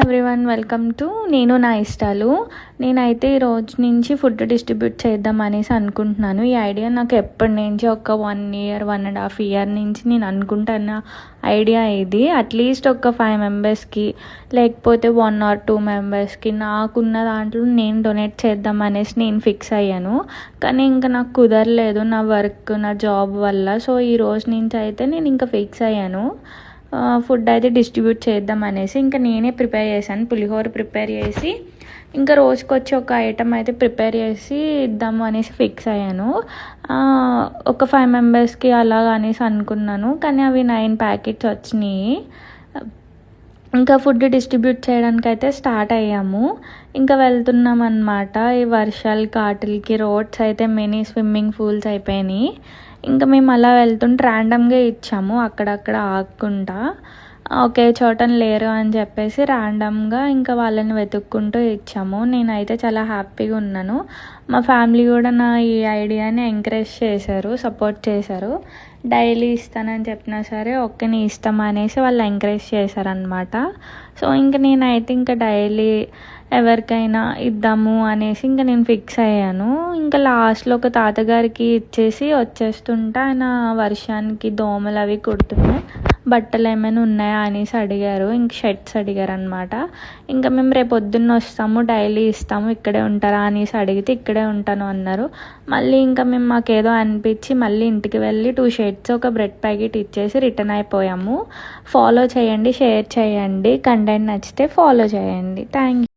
Everyone, welcome to నేను నా ఇష్టాలు. నేనైతే ఈ రోజు నుంచి ఫుడ్ డిస్ట్రిబ్యూట్ చేద్దాం అనేసి అనుకుంటున్నాను. ఈ ఐడియా నాకు ఎప్పటి నుంచి ఒక 1 ఇయర్ 1.5 ఇయర్ నుంచి నేను అనుకుంటున్న ఐడియా ఇది. అట్లీస్ట్ ఒక 5 మెంబర్స్కి లేకపోతే 1 or 2 మెంబర్స్కి నాకున్న దాంట్లో నేను డొనేట్ చేద్దాం అనేసి నేను ఫిక్స్ అయ్యాను. కానీ ఇంకా నాకు కుదరలేదు నా వర్క్, నా జాబ్ వల్ల. సో ఈ రోజు నుంచి అయితే నేను ఇంకా ఫిక్స్ అయ్యాను ఫుడ్ అయితే డిస్ట్రిబ్యూట్ చేద్దాం అనేసి. ఇంకా నేనే ప్రిపేర్ చేశాను, పులిహోర ప్రిపేర్ చేసి ఇంకా రోజుకొచ్చి ఒక ఐటమ్ అయితే ప్రిపేర్ చేసి ఇద్దాము అనేసి ఫిక్స్ అయ్యాను. ఒక 5 మెంబర్స్కి అలాగ అనేసి అనుకున్నాను, కానీ అవి 9 ప్యాకెట్స్ వచ్చినాయి. ఇంకా ఫుడ్ డిస్ట్రిబ్యూట్ చేయడానికి అయితే స్టార్ట్ అయ్యాము. ఇంకా వెళ్తున్నాం అన్నమాట. ఈ వర్షాలకి వాటికి రోడ్స్ అయితే మినీ స్విమ్మింగ్ పూల్స్ అయిపోయినాయి. ఇంకా మేము అలా వెళ్తుంటే ర్యాండమ్గా ఇచ్చాము, అక్కడక్కడ ఆగకుండా. ఒకే చోట లేరు అని చెప్పేసి ర్యాండమ్గా ఇంకా వాళ్ళని వెతుక్కుంటూ ఇచ్చాము. నేనైతే చాలా హ్యాపీగా ఉన్నాను. మా ఫ్యామిలీ కూడా నా ఈ ఐడియాని ఎంకరేజ్ చేశారు, సపోర్ట్ చేశారు. డైలీ ఇస్తానని చెప్పినా సరే ఓకే నీ ఇష్టం అనేసి వాళ్ళు ఎంకరేజ్ చేశారనమాట. సో ఇంకా నేనైతే ఇంకా డైలీ ఎవరికైనా ఇద్దాము అనేసి ఇంకా నేను ఫిక్స్ అయ్యాను. ఇంకా లాస్ట్లో ఒక తాతగారికి ఇచ్చేసి వచ్చేస్తుంటే ఆయన వర్షానికి దోమలు అవి కుడుతున్నాయి, బట్టలు ఏమైనా ఉన్నాయా అనేసి అడిగారు. ఇంక షర్ట్స్ అడిగారు అనమాట. ఇంకా మేము రేపు పొద్దున్న వస్తాము, డైలీ ఇస్తాము, ఇక్కడే ఉంటారా అనేసి అడిగితే ఇక్కడే ఉంటాను అన్నారు. మళ్ళీ ఇంకా మేము మాకేదో అనిపించి మళ్ళీ ఇంటికి వెళ్ళి 2 షర్ట్స్ ఒక బ్రెడ్ ప్యాకెట్ ఇచ్చేసి రిటర్న్ అయిపోయాము. ఫాలో చేయండి, షేర్ చేయండి, కంటెంట్ నచ్చితే ఫాలో చేయండి. Thank you.